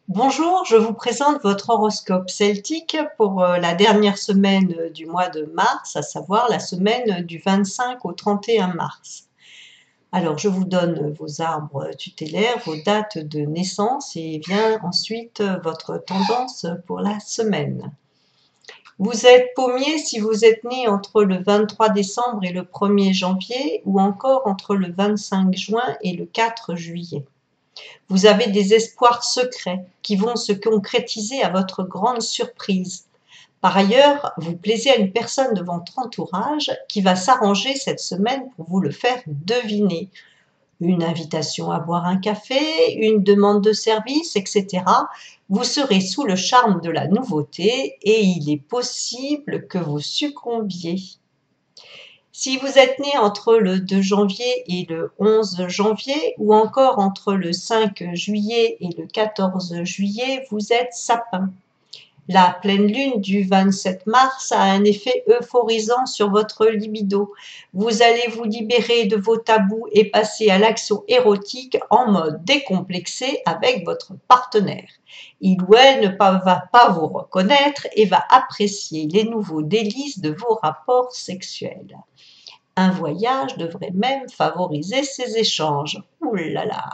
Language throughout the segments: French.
Bonjour, je vous présente votre horoscope celtique pour la dernière semaine du mois de mars, à savoir la semaine du 25 au 31 mars. Alors, je vous donne vos arbres tutélaires, vos dates de naissance et vient ensuite votre tendance pour la semaine. Vous êtes pommier si vous êtes né entre le 23 décembre et le 1er janvier ou encore entre le 25 juin et le 4 juillet. Vous avez des espoirs secrets qui vont se concrétiser à votre grande surprise. Par ailleurs, vous plaisez à une personne de votre entourage qui va s'arranger cette semaine pour vous le faire deviner. Une invitation à boire un café, une demande de service, etc. Vous serez sous le charme de la nouveauté et il est possible que vous succombiez. Si vous êtes né entre le 2 janvier et le 11 janvier ou encore entre le 5 juillet et le 14 juillet, vous êtes sapin. La pleine lune du 27 mars a un effet euphorisant sur votre libido. Vous allez vous libérer de vos tabous et passer à l'action érotique en mode décomplexé avec votre partenaire. Il ou elle ne va pas vous reconnaître et va apprécier les nouveaux délices de vos rapports sexuels. Un voyage devrait même favoriser ces échanges. Ouh là là!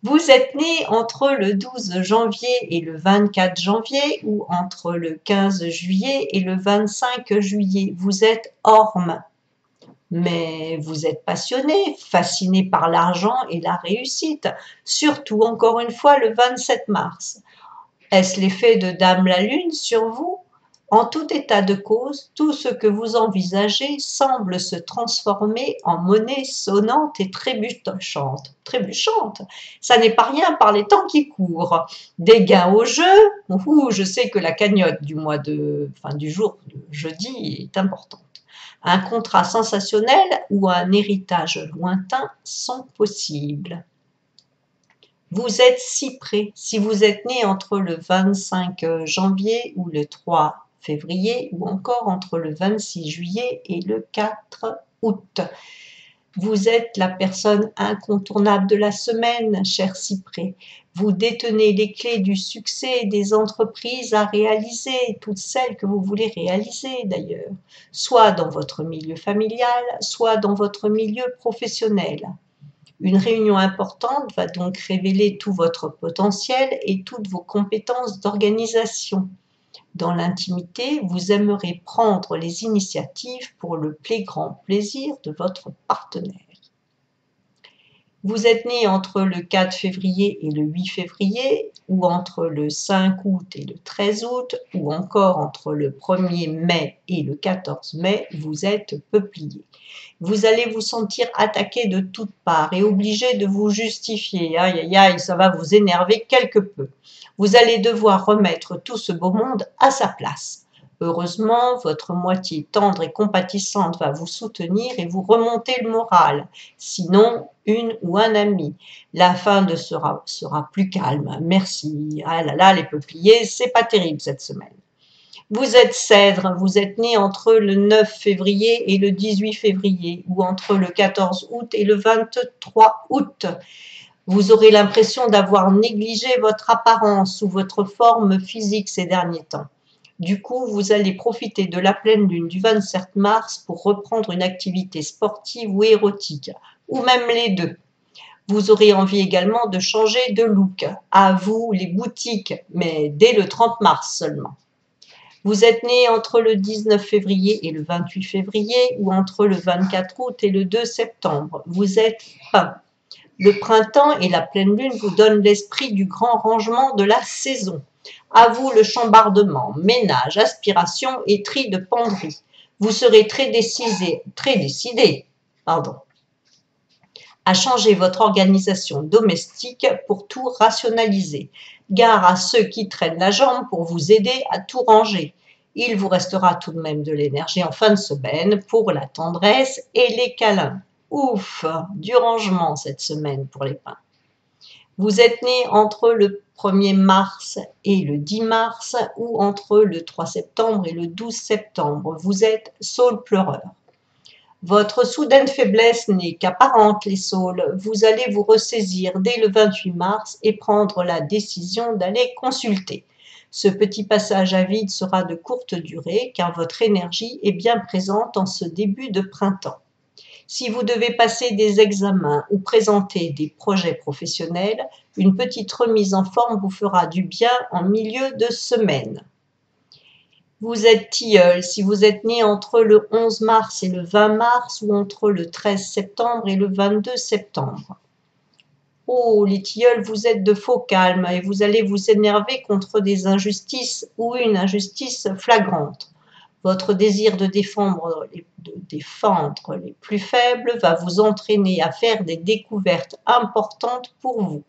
Vous êtes né entre le 12 janvier et le 24 janvier ou entre le 15 juillet et le 25 juillet. Vous êtes orme. Mais vous êtes passionné, fasciné par l'argent et la réussite, surtout encore une fois le 27 mars. Est-ce l'effet de Dame la Lune sur vous? En tout état de cause, tout ce que vous envisagez semble se transformer en monnaie sonnante et trébuchante. Trébuchante, ça n'est pas rien par les temps qui courent. Des gains au jeu, je sais que la cagnotte du jour de jeudi est importante. Un contrat sensationnel ou un héritage lointain sont possibles. Vous êtes cyprès si vous êtes né entre le 25 janvier ou le 3 février ou encore entre le 26 juillet et le 4 août. Vous êtes la personne incontournable de la semaine, cher cyprès. Vous détenez les clés du succès et des entreprises à réaliser, toutes celles que vous voulez réaliser d'ailleurs, soit dans votre milieu familial, soit dans votre milieu professionnel. Une réunion importante va donc révéler tout votre potentiel et toutes vos compétences d'organisation. Dans l'intimité, vous aimerez prendre les initiatives pour le plus grand plaisir de votre partenaire. Vous êtes né entre le 4 février et le 8 février, ou entre le 5 août et le 13 août, ou encore entre le 1er mai et le 14 mai, vous êtes peuplier. Vous allez vous sentir attaqué de toutes parts et obligé de vous justifier. Aïe, aïe, aïe, ça va vous énerver quelque peu. Vous allez devoir remettre tout ce beau monde à sa place. Heureusement, votre moitié tendre et compatissante va vous soutenir et vous remonter le moral. Sinon, une ou un ami. La fin sera plus calme. Merci. Ah là là, les peupliers, c'est pas terrible cette semaine. Vous êtes cèdre, vous êtes né entre le 9 février et le 18 février, ou entre le 14 août et le 23 août. Vous aurez l'impression d'avoir négligé votre apparence ou votre forme physique ces derniers temps. Du coup, vous allez profiter de la pleine lune du 27 mars pour reprendre une activité sportive ou érotique, ou même les deux. Vous aurez envie également de changer de look. À vous, les boutiques, mais dès le 30 mars seulement. Vous êtes né entre le 19 février et le 28 février ou entre le 24 août et le 2 septembre. Vous êtes pain. Le printemps et la pleine lune vous donnent l'esprit du grand rangement de la saison. À vous le chambardement, ménage, aspiration et tri de penderie. Vous serez très décidé, à changer votre organisation domestique pour tout rationaliser. Gare à ceux qui traînent la jambe pour vous aider à tout ranger. Il vous restera tout de même de l'énergie en fin de semaine pour la tendresse et les câlins. Ouf, du rangement cette semaine pour les pins. Vous êtes né entre le 1er mars et le 10 mars ou entre le 3 septembre et le 12 septembre. Vous êtes saule pleureur. Votre soudaine faiblesse n'est qu'apparente, les saules. Vous allez vous ressaisir dès le 28 mars et prendre la décision d'aller consulter. Ce petit passage à vide sera de courte durée car votre énergie est bien présente en ce début de printemps. Si vous devez passer des examens ou présenter des projets professionnels, une petite remise en forme vous fera du bien en milieu de semaine. Vous êtes tilleul, si vous êtes né entre le 11 mars et le 20 mars ou entre le 13 septembre et le 22 septembre. Oh, les tilleuls, vous êtes de faux calmes et vous allez vous énerver contre des injustices ou une injustice flagrante. Votre désir de défendre les plus faibles va vous entraîner à faire des découvertes importantes pour vous.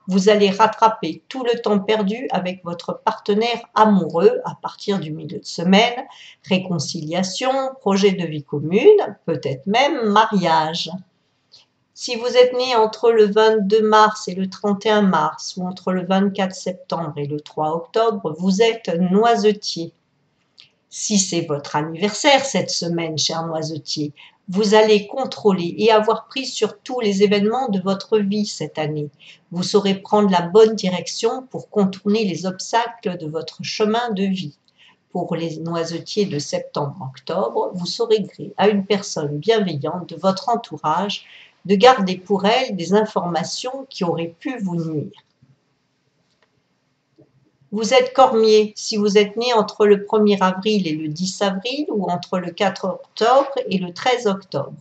Vous allez rattraper tout le temps perdu avec votre partenaire amoureux à partir du milieu de semaine, réconciliation, projet de vie commune, peut-être même mariage. Si vous êtes né entre le 22 mars et le 31 mars ou entre le 24 septembre et le 3 octobre, vous êtes noisetier. Si c'est votre anniversaire cette semaine, cher noisetier, vous allez contrôler et avoir prise sur tous les événements de votre vie cette année. Vous saurez prendre la bonne direction pour contourner les obstacles de votre chemin de vie. Pour les noisetiers de septembre-octobre, vous saurez gré à une personne bienveillante de votre entourage de garder pour elle des informations qui auraient pu vous nuire. Vous êtes cormier si vous êtes né entre le 1er avril et le 10 avril ou entre le 4 octobre et le 13 octobre.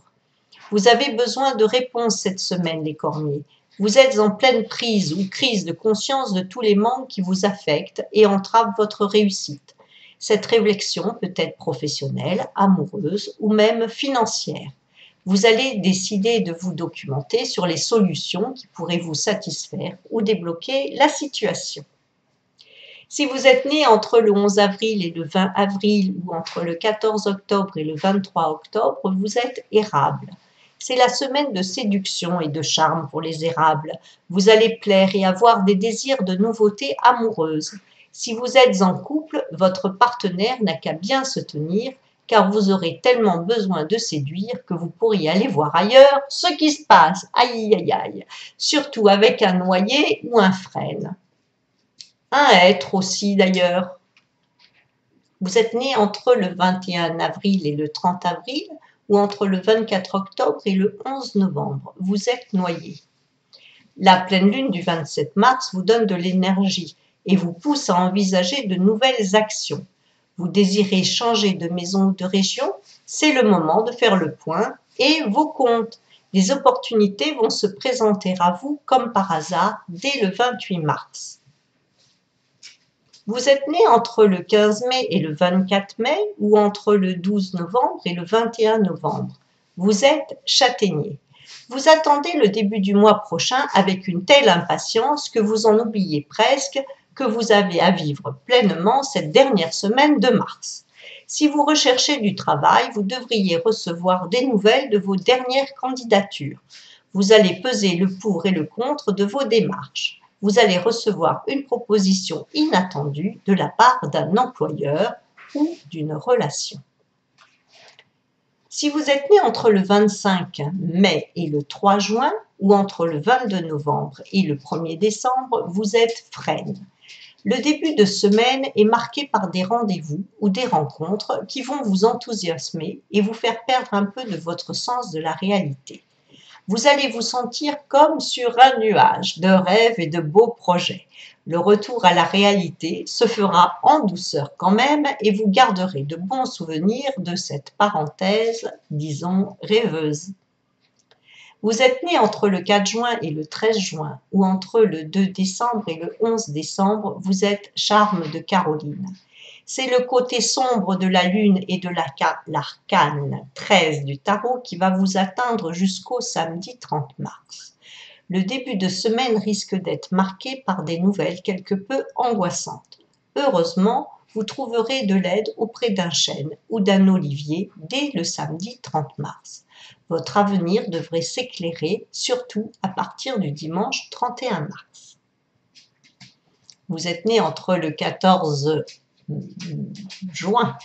Vous avez besoin de réponses cette semaine, les cormiers. Vous êtes en pleine prise ou crise de conscience de tous les manques qui vous affectent et entravent votre réussite. Cette réflexion peut être professionnelle, amoureuse ou même financière. Vous allez décider de vous documenter sur les solutions qui pourraient vous satisfaire ou débloquer la situation. Si vous êtes né entre le 11 avril et le 20 avril ou entre le 14 octobre et le 23 octobre, vous êtes érable. C'est la semaine de séduction et de charme pour les érables. Vous allez plaire et avoir des désirs de nouveautés amoureuses. Si vous êtes en couple, votre partenaire n'a qu'à bien se tenir car vous aurez tellement besoin de séduire que vous pourriez aller voir ailleurs ce qui se passe. Aïe, aïe, aïe. Surtout avec un noyer ou un frêne. Un être aussi d'ailleurs. Vous êtes né entre le 21 avril et le 30 avril ou entre le 24 octobre et le 11 novembre. Vous êtes noyé. La pleine lune du 27 mars vous donne de l'énergie et vous pousse à envisager de nouvelles actions. Vous désirez changer de maison ou de région, c'est le moment de faire le point et vos comptes. Les opportunités vont se présenter à vous comme par hasard dès le 28 mars. Vous êtes né entre le 15 mai et le 24 mai ou entre le 12 novembre et le 21 novembre. Vous êtes châtaignier. Vous attendez le début du mois prochain avec une telle impatience que vous en oubliez presque que vous avez à vivre pleinement cette dernière semaine de mars. Si vous recherchez du travail, vous devriez recevoir des nouvelles de vos dernières candidatures. Vous allez peser le pour et le contre de vos démarches. Vous allez recevoir une proposition inattendue de la part d'un employeur ou d'une relation. Si vous êtes né entre le 25 mai et le 3 juin ou entre le 22 novembre et le 1er décembre, vous êtes frêne. Le début de semaine est marqué par des rendez-vous ou des rencontres qui vont vous enthousiasmer et vous faire perdre un peu de votre sens de la réalité. Vous allez vous sentir comme sur un nuage de rêves et de beaux projets. Le retour à la réalité se fera en douceur quand même et vous garderez de bons souvenirs de cette parenthèse, disons, rêveuse. Vous êtes né entre le 4 juin et le 13 juin ou entre le 2 décembre et le 11 décembre, vous êtes charme de Caroline. C'est le côté sombre de la lune et de l'arcane 13 du tarot qui va vous atteindre jusqu'au samedi 30 mars. Le début de semaine risque d'être marqué par des nouvelles quelque peu angoissantes. Heureusement, vous trouverez de l'aide auprès d'un chêne ou d'un olivier dès le samedi 30 mars. Votre avenir devrait s'éclairer, surtout à partir du dimanche 31 mars. Vous êtes né entre le 14 juin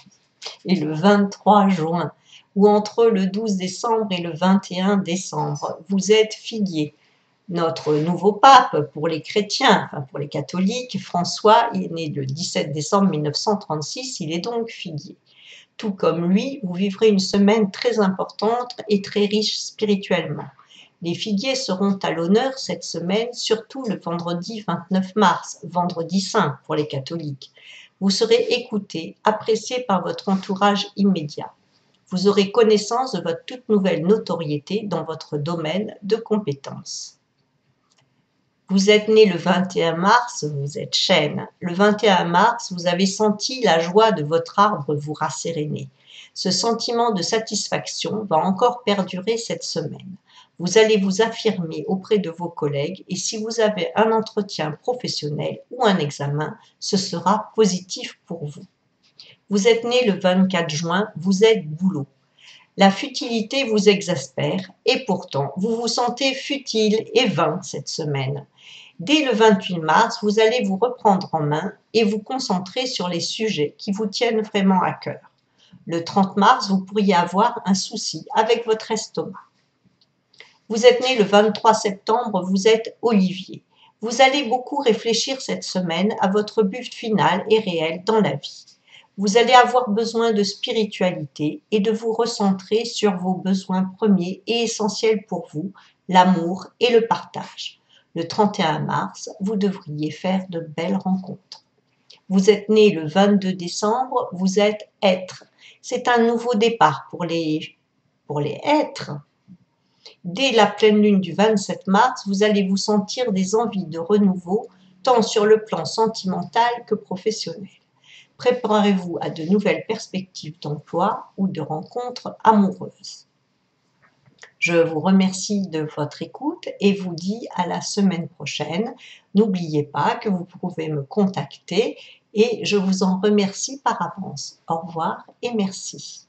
et le 23 juin ou entre le 12 décembre et le 21 décembre. Vous êtes figuier. Notre nouveau pape pour les chrétiens, enfin pour les catholiques, François, est né le 17 décembre 1936, il est donc figuier. Tout comme lui, vous vivrez une semaine très importante et très riche spirituellement. Les figuiers seront à l'honneur cette semaine, surtout le vendredi 29 mars, vendredi saint pour les catholiques. Vous serez écouté, apprécié par votre entourage immédiat. Vous aurez connaissance de votre toute nouvelle notoriété dans votre domaine de compétences. Vous êtes né le 21 mars, vous êtes chêne. Le 21 mars, vous avez senti la joie de votre arbre vous rasséréner. Ce sentiment de satisfaction va encore perdurer cette semaine. Vous allez vous affirmer auprès de vos collègues et si vous avez un entretien professionnel ou un examen, ce sera positif pour vous. Vous êtes né le 24 juin, vous êtes Bouleau. La futilité vous exaspère et pourtant vous vous sentez futile et vain cette semaine. Dès le 28 mars, vous allez vous reprendre en main et vous concentrer sur les sujets qui vous tiennent vraiment à cœur. Le 30 mars, vous pourriez avoir un souci avec votre estomac. Vous êtes né le 23 septembre, vous êtes Olivier. Vous allez beaucoup réfléchir cette semaine à votre but final et réel dans la vie. Vous allez avoir besoin de spiritualité et de vous recentrer sur vos besoins premiers et essentiels pour vous, l'amour et le partage. Le 31 mars, vous devriez faire de belles rencontres. Vous êtes né le 22 décembre, vous êtes être. C'est un nouveau départ pour les êtres. Dès la pleine lune du 27 mars, vous allez vous sentir des envies de renouveau, tant sur le plan sentimental que professionnel. Préparez-vous à de nouvelles perspectives d'emploi ou de rencontres amoureuses. Je vous remercie de votre écoute et vous dis à la semaine prochaine. N'oubliez pas que vous pouvez me contacter et je vous en remercie par avance. Au revoir et merci.